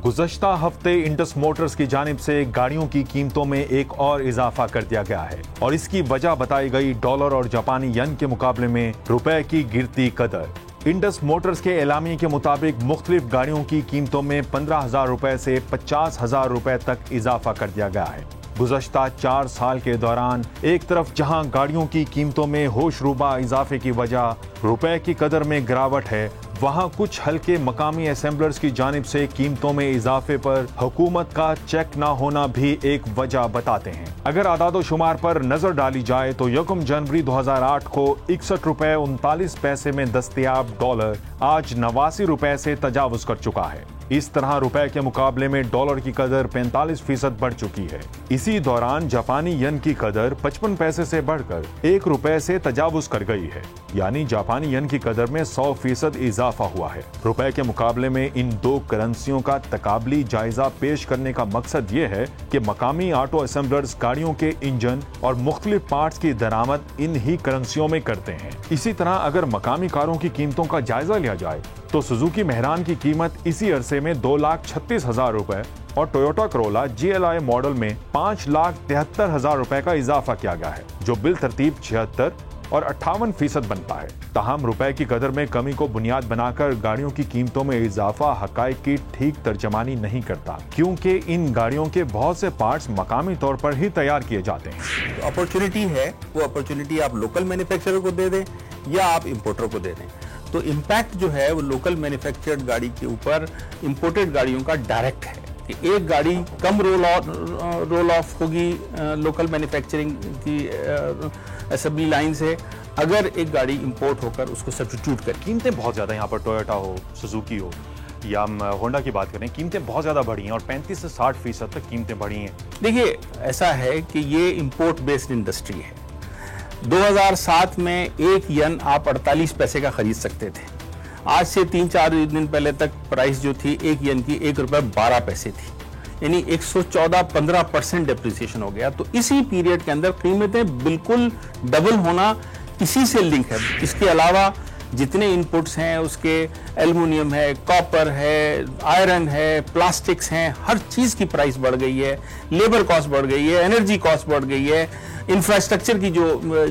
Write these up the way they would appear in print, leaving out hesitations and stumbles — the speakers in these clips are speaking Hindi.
गुज़श्ता हफ्ते इंडस मोटर्स की जानिब से गाड़ियों की कीमतों में एक और इजाफा कर दिया गया है और इसकी वजह बताई गई डॉलर और जापानी येन के मुकाबले में रुपए की गिरती कदर। इंडस मोटर्स के एलामिये के मुताबिक मुख्तलिफ गाड़ियों की कीमतों में 15,000 रुपए से 50,000 रुपए तक इजाफा कर दिया गया है। गुज़श्ता 4 साल के दौरान एक तरफ जहां गाड़ियों की कीमतों में होशरुबा इजाफे की वजह रुपए की कदर में गिरावट है, वहां कुछ हल्के मकामी असेंबलर्स की जानिब से कीमतों में इजाफे पर हुकूमत का चेक न होना भी एक वजह बताते हैं। अगर आदादो शुमार पर नजर डाली जाए तो 1 जनवरी 2008 को 61 रुपए 39 पैसे में दस्तयाब डॉलर आज 89 रुपए से तजावुज कर चुका है। इस तरह रुपए के मुकाबले में डॉलर की कदर 45% बढ़ चुकी है। इसी दौरान जापानी येन की कदर 55 पैसे से बढ़कर 1 रुपए से तजावुज कर गई है, यानी जापानी येन की कदर में 100% इजाफा हुआ है। रुपए के मुकाबले में इन दो करेंसियों का तकाबली जायजा पेश करने का मकसद ये है कि मकामी ऑटो असेंबलर्स गाड़ियों के इंजन और मुख्तलिफ पार्ट्स की दरामद इन ही करेंसियों में करते हैं। इसी तरह अगर मकामी कारों की कीमतों का जायजा लिया जाए तो सुजुकी मेहरान की कीमत इसी अरसे में 2,36,000 रुपए और टोयोटा करोला GLI मॉडल में 5,73,000 रुपए का इजाफा किया गया है, जो बिल तरतीब 76 और 58% बनता है। ताहम रुपए की कदर में कमी को बुनियाद बनाकर गाड़ियों की कीमतों में इजाफा हकायक की ठीक तर्जमानी नहीं करता, क्योंकि इन गाड़ियों के बहुत से पार्ट्स मकामी तौर पर ही तैयार किए जाते हैं। अपॉर्चुनिटी है, वो अपॉर्चुनिटी आप लोकल मैन्युफैक्चरर को दे दें या आप इंपोर्टर को दे दें, तो इम्पैक्ट जो है वो लोकल मैन्युफैक्चर्ड गाड़ी के ऊपर इंपोर्टेड गाड़ियों का डायरेक्ट है कि एक गाड़ी कम रोल ऑफ होगी लोकल मैन्युफैक्चरिंग की असेंबली लाइन से, अगर एक गाड़ी इंपोर्ट होकर उसको सब्स्टिट्यूट कर। कीमतें बहुत ज्यादा यहाँ पर टोयोटा हो, सुजुकी हो या होंडा की बात करें, कीमतें बहुत ज्यादा बढ़ी हैं और 35 से 60% तक कीमतें बढ़ी हैं। देखिए, ऐसा है कि ये इंपोर्ट बेस्ड इंडस्ट्री है। 2007 में 1 येन आप 48 पैसे का खरीद सकते थे। आज से 3-4 दिन पहले तक प्राइस जो थी 1 येन की 1 रुपए 12 पैसे थी, यानी 114-15% डेप्रिसिएशन हो गया। तो इसी पीरियड के अंदर कीमतें बिल्कुल डबल होना इसी से लिंक है। इसके अलावा जितने इनपुट्स हैं उसके एल्युमिनियम है, कॉपर है, आयरन है, प्लास्टिक्स हैं, हर चीज की प्राइस बढ़ गई है, लेबर कॉस्ट बढ़ गई है, एनर्जी कॉस्ट बढ़ गई है, इंफ्रास्ट्रक्चर की जो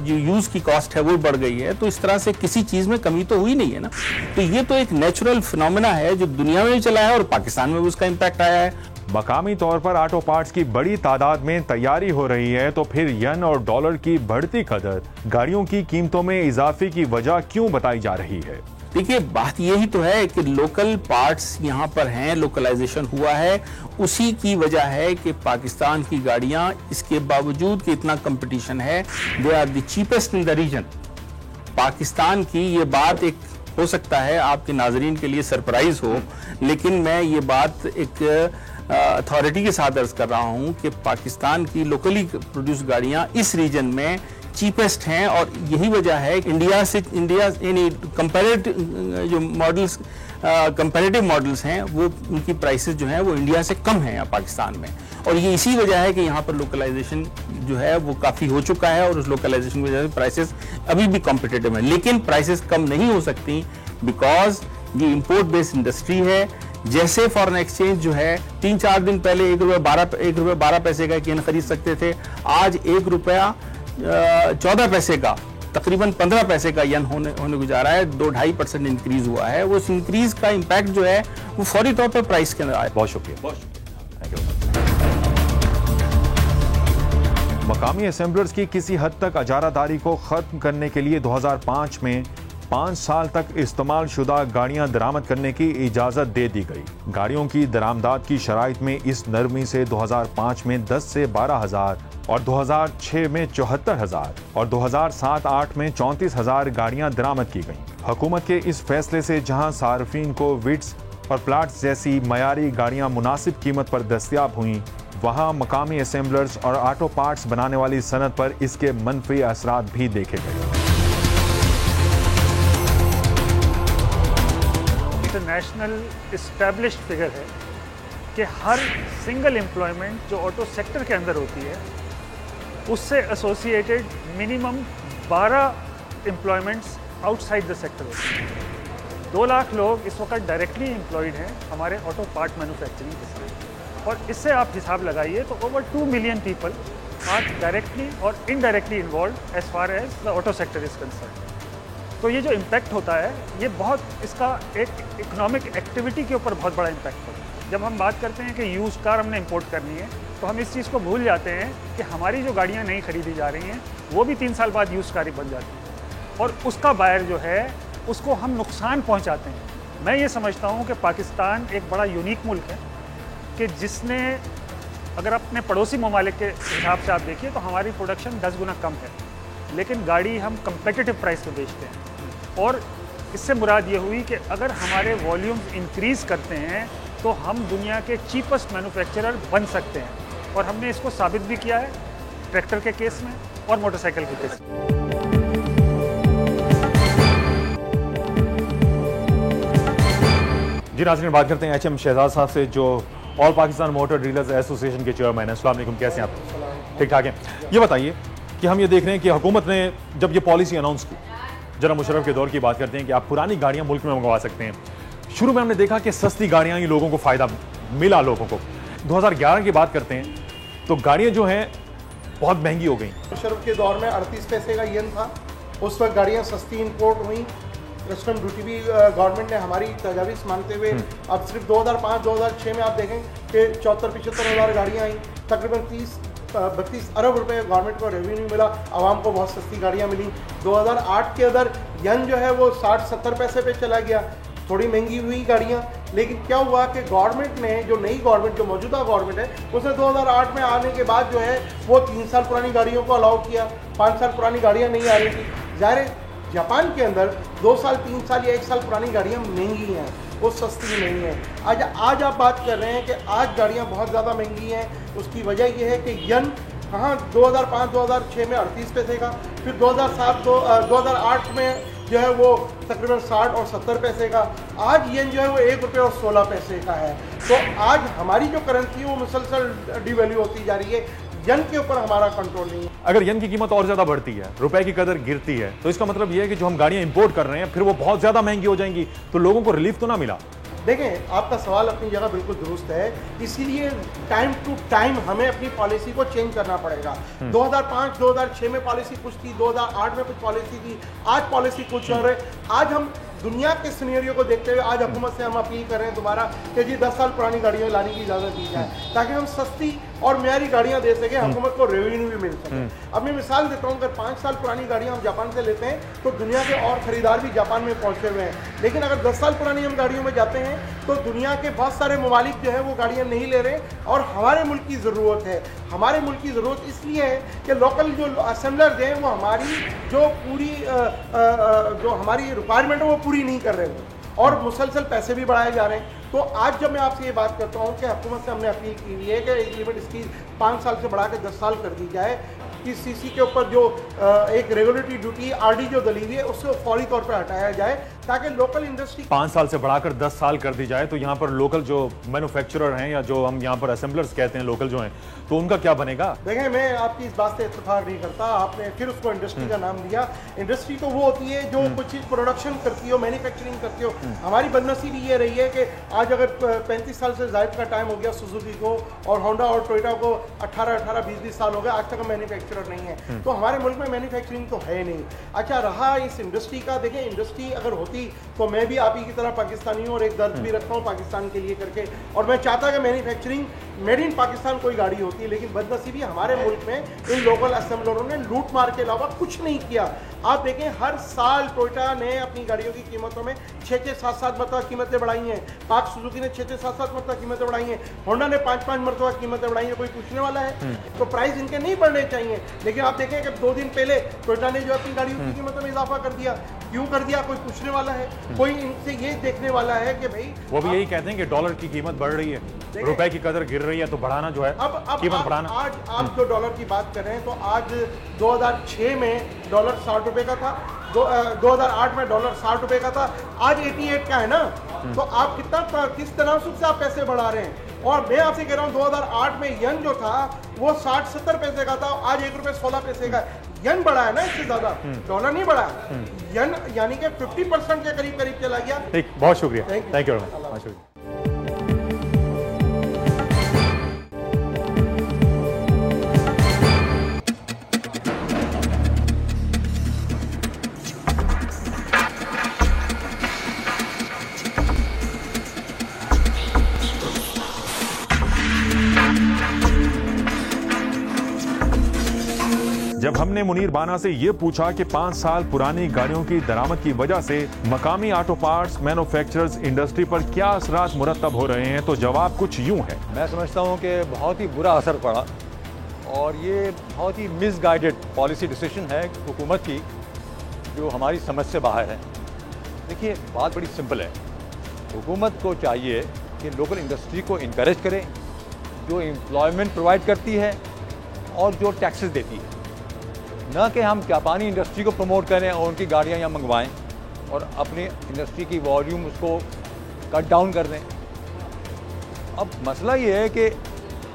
यूज की कॉस्ट है वो बढ़ गई है। तो इस तरह से किसी चीज में कमी तो हुई नहीं है ना। तो ये तो एक नेचुरल फिनोमेना है जो दुनिया में भी चला है और पाकिस्तान में भी उसका इम्पैक्ट आया है। मकामी तौर पर ऑटो पार्ट्स की बड़ी तादाद में तैयारी हो रही है, तो फिर येन और डॉलर की बढ़ती कदर गाड़ियों की कीमतों में इजाफे की वजह क्यों बताई जा रही है? देखिए, बात यही तो है कि लोकल पार्ट्स यहाँ पर हैं, लोकलाइजेशन हुआ है, उसी की वजह है कि पाकिस्तान की गाड़ियाँ, इसके बावजूद कि इतना कंपटीशन है, they are the cheapest in the region. Pakistan की ये बात एक हो सकता है आपके नाजरीन के लिए सरप्राइज हो, लेकिन मैं ये बात एक अथॉरिटी के साथ अर्ज कर रहा हूँ कि पाकिस्तान की लोकली प्रोड्यूस गाड़ियाँ इस रीजन में चीपेस्ट हैं और यही वजह है कि इंडिया यानी जो मॉडल्स कंपैरेटिव मॉडल्स हैं वो उनकी प्राइसेस जो हैं वो इंडिया से कम हैं यहाँ पाकिस्तान में। और ये इसी वजह है कि यहाँ पर लोकलाइजेशन जो है वो काफ़ी हो चुका है और उस लोकलाइजेशन की वजह से प्राइसेस अभी भी कॉम्पिटिटिव हैं, लेकिन प्राइसेस कम नहीं हो सकती बिकॉज ये इंपोर्ट बेस्ड इंडस्ट्री है। जैसे फॉरेन एक्सचेंज जो है 3-4 दिन पहले 1 रुपये 12 पैसे का येन खरीद सकते थे, आज 1 रुपया 14 पैसे का, तकरीबन 15 पैसे का येन होने को जा रहा है। 2-2.5% इंक्रीज हुआ है। वो इंक्रीज का इम्पैक्ट जो है वो फौरी तौर पर प्राइस के अंदर आया। बहुत शुक्रिया। मकामी असेंबलर्स की किसी हद तक अजारादारी को खत्म करने के लिए 2005 में 5 साल तक इस्तेमाल शुदा गाड़ियां दरामद करने की इजाजत दे दी गई। गाड़ियों की दरामदात की शराइत में इस नरमी से 2005 में 10 से 12,000 और 2006 में 74,000 और 2007-8 में 34,000 गाड़ियां दरामद की गईं। हुकूमत के इस फैसले से जहां सार्फिन को विट्स और प्लाट्स जैसी मयारी गाड़ियां मुनासिब कीमत पर दस्तयाब हुईं, वहां मकामी असेंबलर्स और ऑटो पार्ट्स बनाने वाली सनत पर इसके मनफी असरात भी देखे गए। इंटरनेशनल इस्टेब्लिश्ड फिगर है कि हर सिंगल एम्प्लॉयमेंट जो ऑटो सेक्टर के अंदर होती है उससे associated minimum 12 employments outside the sector होती है। 2 लाख लोग इस वक्त डायरेक्टली एम्प्लॉयड हैं हमारे ऑटो पार्ट मैन्युफैक्चरिंग के साथ, और इससे आप हिसाब लगाइए तो over 2 million people are directly और indirectly involve as far as the auto sector is concern. तो ये जो इम्पैक्ट होता है ये बहुत, इसका एक इकोनॉमिक एक्टिविटी के ऊपर बहुत बड़ा इम्पैक्ट होता है। जब हम बात करते हैं कि यूज़ कार हमने इंपोर्ट करनी है तो हम इस चीज़ को भूल जाते हैं कि हमारी जो गाड़ियाँ नई खरीदी जा रही हैं वो भी 3 साल बाद यूज़ कार ही बन जाती हैं, और उसका बायर जो है उसको हम नुकसान पहुँचाते हैं। मैं ये समझता हूँ कि पाकिस्तान एक बड़ा यूनिक मुल्क है कि जिसने, अगर अपने पड़ोसी ममालिक के हिसाब से आप देखिए तो हमारी प्रोडक्शन 10 गुना कम है, लेकिन गाड़ी हम कंपेटिटिव प्राइस पे बेचते हैं। और इससे मुराद ये हुई कि अगर हमारे वॉल्यूम्स इंक्रीज़ करते हैं तो हम दुनिया के चीपेस्ट मैन्युफैक्चरर बन सकते हैं, और हमने इसको साबित भी किया है ट्रैक्टर के केस में और मोटरसाइकिल के केस में। जी नाज़रीन, बात करते हैं HM शहजाद साहब से, जो all Pakistan motor dealers association के चेयरमैन हैं। अस्सलाम वालेकुम, कैसे हैं आप? ठीक ठाक हैं। ये बताइए कि हम ये देख रहे हैं कि हुकूमत ने जब ये पॉलिसी अनाउंस की, जनाब मुशर्रफ के दौर की बात करते हैं कि आप पुरानी गाड़ियां मुल्क में मंगवा सकते हैं। शुरू में हमने देखा कि सस्ती गाड़ियां ही लोगों को फ़ायदा मिला लोगों को। 2011 की बात करते हैं तो गाड़ियां जो हैं बहुत महंगी हो गई। मुशर्रफ के दौर में 38 पैसे का यन था, उस वक्त गाड़ियाँ सस्ती इंपोर्ट हुई, कस्टम ड्यूटी भी गवर्नमेंट ने हमारी तजावीज़ मानते हुए अब सिर्फ 2005-2006 में आप देखें कि 74-75 हज़ार गाड़ियाँ आई, तकरीबन 30-32 अरब रुपए गवर्नमेंट को रेवेन्यू मिला, आवाम को बहुत सस्ती गाड़ियाँ मिली। 2008 के अंदर यन जो है वो 60-70 पैसे पे चला गया, थोड़ी महंगी हुई गाड़ियाँ। लेकिन क्या हुआ कि गवर्नमेंट ने, जो नई गवर्नमेंट, जो मौजूदा गवर्नमेंट है, उसने 2008 में आने के बाद जो है वो 3 साल पुरानी गाड़ियों को अलाउ किया, 5 साल पुरानी गाड़ियाँ नहीं आ रही थी। ज़ाहिर है जापान के अंदर 2 साल 3 साल या 1 साल पुरानी गाड़ियाँ महंगी हैं, वो सस्ती नहीं है। आज आप बात कर रहे हैं कि आज गाड़ियाँ बहुत ज़्यादा महंगी हैं। उसकी वजह यह है कि यन कहाँ 2005-2006 में 38 पैसे का, फिर 2008 में जो है वो तकरीबन 60 और 70 पैसे का, आज यन जो है वो 1 रुपये और 16 पैसे का है। तो आज हमारी जो करेंसी है वो मुसलसल डिवैल्यू होती जा रही है, यन के ऊपर हमारा कंट्रोल नहीं है। अगर यन की कीमत और ज्यादा बढ़ती है, रुपए की कदर गिरती है, तो इसका मतलब यह है कि जो हम गाड़ियां इंपोर्ट कर रहे हैं फिर वो बहुत ज्यादा महंगी हो जाएंगी, तो लोगों को रिलीफ तो ना मिला। देखें, आपका सवाल अपनी जगह बिल्कुल दुरुस्त है, इसीलिए टाइम टू टाइम हमें अपनी पॉलिसी को चेंज करना पड़ेगा। 2005-2006 में पॉलिसी कुछ थी, 2008 में कुछ पॉलिसी थी, आज पॉलिसी कुछ और है। आज हम दुनिया के सिनेरियो को देखते हुए आज हुकूमत से हम अपील कर रहे हैं दोबारा कि जी 10 साल पुरानी गाड़ियाँ लाने की इजाज़त दी जाए, ताकि हम सस्ती और म्यारी गाड़ियाँ दे सकें, हुकूमत को रेवेन्यू भी मिल सके। अब मैं मिसाल देता हूँ, अगर 5 साल पुरानी गाड़ियाँ हम जापान से लेते हैं तो दुनिया के और ख़रीदार भी जापान में पहुँचे हुए हैं, लेकिन अगर 10 साल पुरानी हम गाड़ियों में जाते हैं तो दुनिया के बहुत सारे ममालिक जो है वो गाड़ियाँ नहीं ले रहे, और हमारे मुल्क की ज़रूरत है। हमारे मुल्क की ज़रूरत इसलिए है कि लोकल जो असेंबलर्स हैं वो हमारी जो पूरी जो हमारी रिक्वायरमेंट है वो पूरी नहीं कर रहे हैं, और मुसलसल पैसे भी बढ़ाए जा रहे हैं। तो आज जब मैं आपसे ये बात करता हूँ कि हुकूमत से हमने अपील की हुई है कि एज लिमिट इसकी 5 साल से बढ़ा के 10 साल कर दी जाए, कि सीसी के ऊपर जो एक रेगुलेटरी ड्यूटी आरडी जो दली हुई है उसको फौरी तौर पर हटाया जाए, ताकि लोकल इंडस्ट्री 5 साल से बढ़ाकर 10 साल कर दी जाए, तो यहाँ पर लोकल जो मैन्युफैक्चरर हैं या जो हम यहाँ पर असेंबलर्स कहते हैं लोकल जो हैं, तो उनका क्या बनेगा? देखें, मैं आपकी इस बात से इत्तेफाक नहीं करता। आपने फिर उसको इंडस्ट्री का नाम दिया। इंडस्ट्री तो वो होती है जो कुछ चीज़ प्रोडक्शन करती हो, मैन्युफैक्चरिंग करती हो। हमारी बदनसीबी ये रही है कि आज अगर 35 साल से ज़ायद का टाइम हो गया सुजुकी को, और होंडा और टोयोटा को 18-20 साल हो गए, आज तक हम मैन्युफैक्चरर नहीं है। तो हमारे मुल्क में मैन्युफैक्चरिंग तो है नहीं। अच्छा रहा इस इंडस्ट्री का, देखें इंडस्ट्री अगर होती तो मैं भी आप ही की तरह पाकिस्तानी हूँ और एक दर्द भी रखता हूँ पाकिस्तान के लिए करके, और मैं चाहता कि मैन्युफैक्चरिंग मेड इन पाकिस्तान कोई गाड़ी होती है, लेकिन बदनसीबी हमारे मुल्क में इन लोकल असेंबलरों ने लूट मार के अलावा कुछ नहीं किया। आप देखें हर साल टोयोटा ने अपनी गाड़ियों की कीमतों में 6-7 मरतबा कीमतें बढ़ाई हैं, पाक सुजुकी ने 6-7 मरतबा कीमतें बढ़ाई हैं, होंडा ने 5-5 मरतबा कीमतें बढ़ाई हैं। कोई पूछने वाला है? तो प्राइस इनके नहीं बढ़ने चाहिए, लेकिन आप देखें कि 2 दिन पहले टोयोटा ने जो अपनी गाड़ियों की कीमतों में इजाफा कर दिया। क्यों कर दिया? कोई पूछने वाला है? कोई इनसे ये देखने वाला है कि भाई वो भी यही कहते हैं कि डॉलर की कीमत बढ़ रही है, रुपए की कदर गिर रही है, तो बढ़ाना जो है कीमत बढ़ाना। आज आप जो डॉलर की बात कर रहे हैं, तो आज 2006 में डॉलर 60 रुपए का था, 2008 में डॉलर 60 रुपए का था, आज 88 का है ना। तो आप किस तनासुब से आप पैसे बढ़ा रहे हैं? और मैं आपसे कह रहा हूँ 2008 में यन जो था वो 60-70 पैसे का था, आज 1 रुपये 16 पैसे का। यन बढ़ा है ना इससे ज्यादा, डॉलर नहीं बढ़ा। यन यानी कि 50% के करीब करीब चला गया। ठीक, बहुत शुक्रिया, Thank you. Thank you very much, शुक्रिया। जब हमने मुनीर बाना से ये पूछा कि 5 साल पुरानी गाड़ियों की दरामद की वजह से मकामी ऑटो पार्ट्स मैन्युफैक्चरर्स इंडस्ट्री पर क्या असरात मुरतब हो रहे हैं, तो जवाब कुछ यूं है। मैं समझता हूं कि बहुत ही बुरा असर पड़ा और ये बहुत ही मिसगाइडेड पॉलिसी डिसीजन है हुकूमत की, जो हमारी समझ से बाहर है। देखिए, बात बड़ी सिंपल है। हुकूमत को चाहिए कि लोकल इंडस्ट्री को इनकरेज करे, जो एम्प्लॉयमेंट प्रोवाइड करती है और जो टैक्सेस देती है, न कि हम जापानी इंडस्ट्री को प्रमोट करें और उनकी गाड़ियाँ यहाँ मंगवाएं और अपनी इंडस्ट्री की वॉल्यूम उसको कट डाउन कर दें। अब मसला ये है कि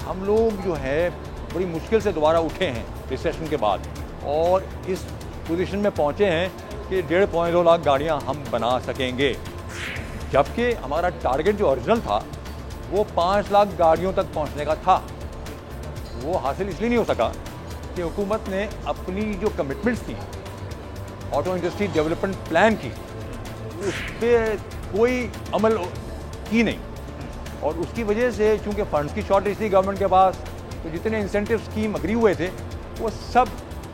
हम लोग जो है बड़ी मुश्किल से दोबारा उठे हैं रिसेशन के बाद और इस पोजीशन में पहुँचे हैं कि 1.5 लाख गाड़ियाँ हम बना सकेंगे, जबकि हमारा टारगेट जो ओरिजिनल था वो 5 लाख गाड़ियों तक पहुँचने का था। वो हासिल इसलिए नहीं हो सका कि हुकूमत ने अपनी जो कमिटमेंट्स थी ऑटो इंडस्ट्री डेवलपमेंट प्लान की, उस पर कोई अमल की नहीं, और उसकी वजह से चूँकि फंड्स की शॉर्टेज थी गवर्नमेंट के पास, तो जितने इंसेंटिव स्कीम अग्री हुए थे वो सब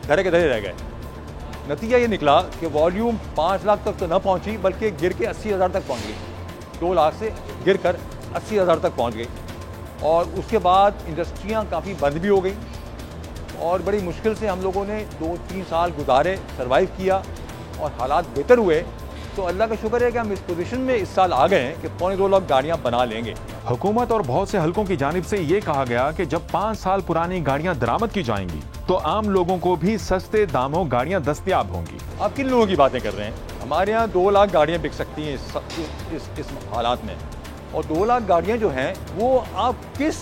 धरे के धरे रह गए। नतीजा ये निकला कि वॉल्यूम 5 लाख तक तो न पहुंची, बल्कि गिर के 80,000 तक पहुंच गई। 2 लाख से गिर कर 80,000 तक पहुंच गई और उसके बाद इंडस्ट्रियां काफ़ी बंद भी हो गई और बड़ी मुश्किल से हम लोगों ने 2-3 साल गुजारे, सर्वाइव किया और हालात बेहतर हुए। तो अल्लाह का शुक्र है कि हम इस पोजीशन में इस साल आ गए हैं कि 2.25 लाख गाड़ियाँ बना लेंगे। हुकूमत और बहुत से हलकों की जानिब से ये कहा गया कि जब 5 साल पुरानी गाड़ियां दरामद की जाएंगी तो आम लोगों को भी सस्ते दामों गाड़ियां दस्तयाब होंगी। आप किन लोगों की बातें कर रहे हैं? हमारे यहाँ 2 लाख गाड़ियाँ बिक सकती हैं इस हालात में, और 2 लाख गाड़ियाँ जो हैं वो आप किस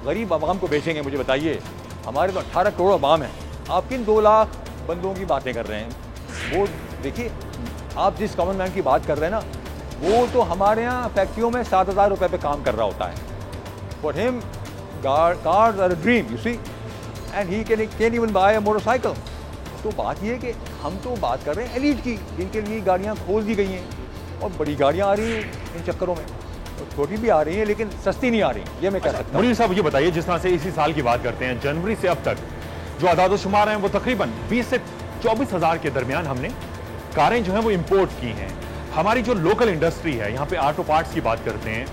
गरीब आवाम को बेचेंगे, मुझे बताइए। हमारे तो 18 करोड़ आवाम है, आप किन 2 लाख बंदों की बातें कर रहे हैं? वो देखिए, आप जिस कॉमन मैन की बात कर रहे हैं ना, वो तो हमारे यहाँ फैक्ट्रियों में 7,000 रुपये पे काम कर रहा होता है। For him cars are a dream, you see, and he can even buy a motorcycle. तो बात ये है कि हम तो बात कर रहे हैं एलीट की, जिनके लिए गाड़ियाँ खोल दी गई हैं और बड़ी गाड़ियाँ आ रही हैं इन चक्करों में, और छोटी भी आ रही हैं लेकिन सस्ती नहीं आ रही, ये मैं कह सकता हूँ। मुनीर साहब, ये बताइए, जिस तरह से इसी साल की बात करते हैं, जनवरी से अब तक जो आदाद-ओ-शुमार हैं वो तकरीबन 20 से 24,000 के दरमियान हमने कारें जो हैं वो इंपोर्ट की हैं। हमारी जो लोकल इंडस्ट्री है, यहाँ पे ऑटो पार्ट्स की बात करते हैं,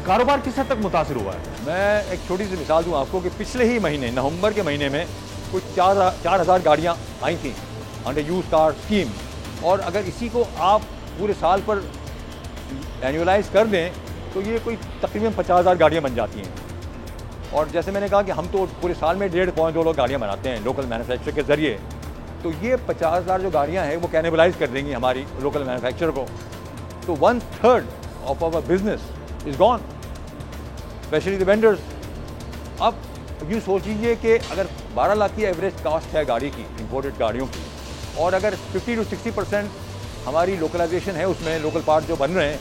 कारोबार किस हद तक मुतासिर हुआ है? मैं एक छोटी सी मिसाल दूँ आपको कि पिछले ही महीने नवंबर के महीने में कुछ 4,000 गाड़ियाँ आई थी अंडर यूज कार स्कीम, और अगर इसी को आप पूरे साल पर एनुअलाइज कर दें तो ये कोई तकरीबन 50,000 गाड़ियाँ बन जाती हैं। और जैसे मैंने कहा कि हम तो पूरे साल में 1.5-2 लाख गाड़ियाँ बनाते हैं लोकल मैन्युफैक्चर के ज़रिए, तो ये 50,000 जो गाड़ियाँ हैं वो कैनिबलाइज कर देंगी हमारी लोकल मैन्युफैक्चर को। तो 1/3 of our business is gone, specially the vendors. अब यूँ सोच लीजिए कि अगर 12 लाख की एवरेज कास्ट है गाड़ी की, इंपोर्टेड गाड़ियों की, और अगर 50 to 60% हमारी लोकलाइजेशन है, उसमें लोकल पार्ट जो बन रहे हैं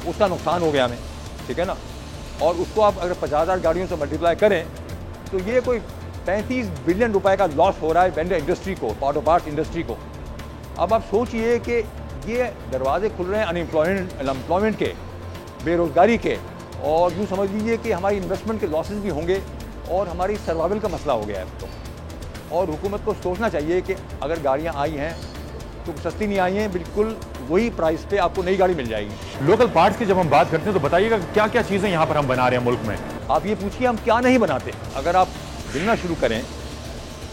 उसका नुकसान हो गया हमें, ठीक है ना, और उसको आप अगर 50,000 गाड़ियों से मल्टीप्लाई करें तो ये कोई 35 बिलियन रुपए का लॉस हो रहा है वेंडर इंडस्ट्री को, ऑटो पार्ट्स इंडस्ट्री को। अब आप सोचिए कि ये दरवाजे खुल रहे हैं अनएम्प्लॉयमेंट के, बेरोज़गारी के, और यूँ समझ लीजिए कि हमारी इन्वेस्टमेंट के लॉसेस भी होंगे और हमारी सर्वाइवल का मसला हो गया है अब तो। और हुकूमत को सोचना चाहिए कि अगर गाड़ियाँ आई हैं तो सस्ती नहीं आई हैं, बिल्कुल वही प्राइस पे आपको नई गाड़ी मिल जाएगी। लोकल पार्ट्स की जब हम बात करते हैं तो बताइएगा क्या क्या चीज़ें यहाँ पर हम बना रहे हैं मुल्क में? आप ये पूछिए हम क्या नहीं बनाते। अगर आप गिनना शुरू करें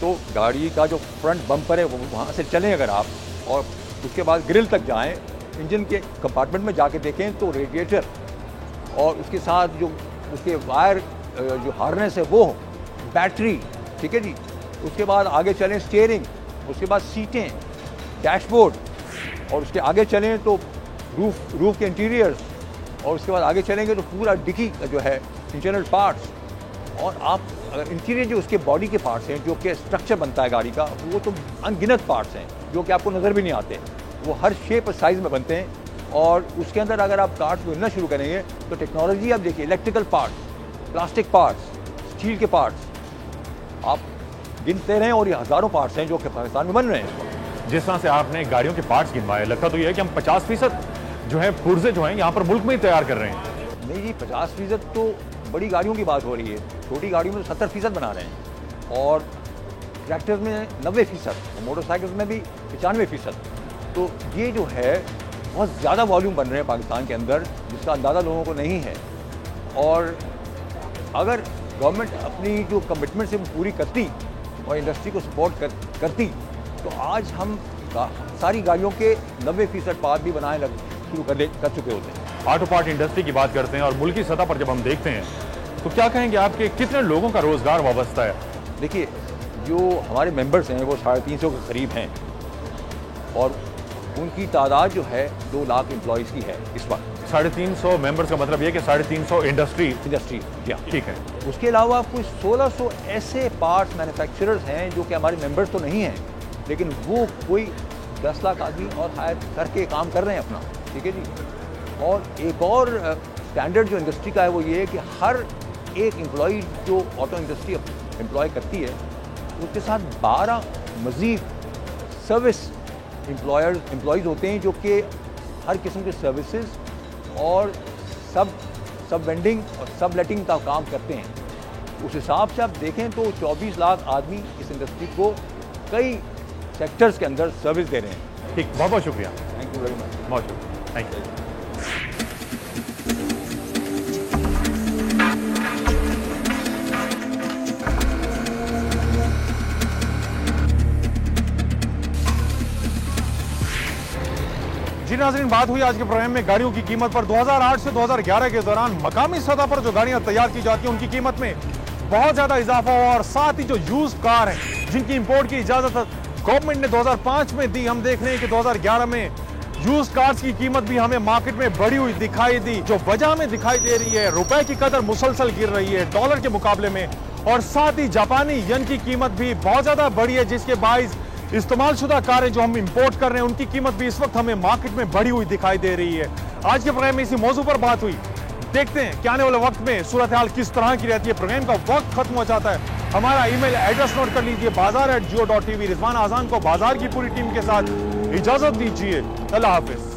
तो गाड़ी का जो फ्रंट बम्पर है वो वहाँ से चलें अगर आप, और उसके बाद ग्रिल तक जाएं, इंजन के कंपार्टमेंट में जाके देखें तो रेडिएटर और उसके साथ जो उसके वायर जो हार्नेस है वो, बैटरी, ठीक है जी, उसके बाद आगे चलें स्टीयरिंग, उसके बाद सीटें, डैशबोर्ड, और उसके आगे चलें तो रूफ के इंटीरियर्स, और उसके बाद आगे चलेंगे तो पूरा डिक्की का जो है इंटरनल पार्ट्स, और आप अगर इंटीरियर जो उसके बॉडी के पार्ट्स हैं, जो कि स्ट्रक्चर बनता है गाड़ी का, वो तो अनगिनत पार्ट्स हैं जो कि आपको नज़र भी नहीं आते। वो हर शेप और साइज़ में बनते हैं और उसके अंदर अगर आप पार्ट्स ढूंढना शुरू करेंगे तो टेक्नोलॉजी आप देखिए, electrical parts, plastic parts, steel के पार्ट्स, आप गिनते रहें और ये हज़ारों पार्ट्स हैं जो कि पाकिस्तान में बन रहे हैं। जिस तरह से आपने गाड़ियों के पार्ट्स गिनवाए, लगता तो ये है कि हम 50% जो है पुर्जे जो हैं यहाँ पर मुल्क में ही तैयार कर रहे हैं। नहीं जी, 50% तो बड़ी गाड़ियों की बात हो रही है, छोटी गाड़ियों में 70% बना रहे हैं और ट्रैक्टर्स में 90%, मोटरसाइकिल्स में भी 95%। तो ये जो है बहुत ज़्यादा वॉल्यूम बन रहे हैं पाकिस्तान के अंदर, जिसका अंदाज़ा लोगों को नहीं है। और अगर गवर्नमेंट अपनी जो कमिटमेंट से पूरी करती और इंडस्ट्री को सपोर्ट करती तो आज हम सारी गाड़ियों के 90% पार्ट भी बनाए शुरू कर चुके होते हैं। ऑटो पार्ट इंडस्ट्री की बात करते हैं और मुल्की सतह पर जब हम देखते हैं तो क्या कहेंगे, आपके कितने लोगों का रोजगार वाबस्ता है? देखिए, जो हमारे मेंबर्स हैं वो 350 के करीब हैं और उनकी तादाद जो है 2 लाख एम्प्लॉयज़ की है इस वक्त। 350 मेंबर्स का मतलब ये कि 350 इंडस्ट्री। ठीक है। उसके अलावा कुछ 1600 ऐसे पार्ट्स मैन्युफैक्चरर्स हैं जो कि हमारे मेंबर्स तो नहीं हैं, लेकिन वो कोई 10 लाख आदमी और हायर करके काम कर रहे हैं अपना। ठीक है जी। और एक और स्टैंडर्ड जो इंडस्ट्री का है वो ये है कि हर एक एम्प्लॉई जो ऑटो इंडस्ट्री एम्प्लॉय करती है उसके साथ 12 मज़ीद सर्विस एम्प्लॉयज़ होते हैं जो कि हर किस्म के सर्विसेज और सब वेंडिंग और सब लेटिंग का काम करते हैं। उस हिसाब से आप देखें तो 24 लाख आदमी इस इंडस्ट्री को कई सेक्टर्स के अंदर सर्विस दे रहे हैं। ठीक, बहुत बहुत शुक्रिया। Thank you very much. बहुत शुक्रिया, थैंक यू। जी नाज़रीन, बात हुई आज के प्रोग्राम में गाड़ियों की कीमत पर। 2008 से 2011 के दौरान मकामी सतह पर जो गाड़ियां तैयार की जाती हैं उनकी कीमत में बहुत ज़्यादा इजाफा हुआ और साथ ही जो यूज कार हैं जिनकी इंपोर्ट की इजाज़त गवर्नमेंट ने 2005 में दी, हम देख रहे हैं कि 2011 में यूज कार्स की कीमत भी हमें मार्केट में बढ़ी हुई दिखाई दी। जो वजह हमें दिखाई दे रही है, रुपए की कदर मुसलसल गिर रही है डॉलर के मुकाबले में, और साथ ही जापानी यन की कीमत भी बहुत ज़्यादा बढ़ी है, जिसके बाइस इस्तेमाल शुदा कारें जो हम इंपोर्ट कर रहे हैं उनकी कीमत भी इस वक्त हमें मार्केट में बढ़ी हुई दिखाई दे रही है। आज के प्रोग्राम में इसी मौजू पर बात हुई। देखते हैं कि आने वाले वक्त में सूरत हाल किस तरह की रहती है। प्रोग्राम का वक्त खत्म हो जाता है। हमारा ईमेल एड्रेस नोट कर लीजिए, bazaar@jio.tv। रिजवान आजान को बाजार की पूरी टीम के साथ इजाजत दीजिए। अल्लाह हाफिज।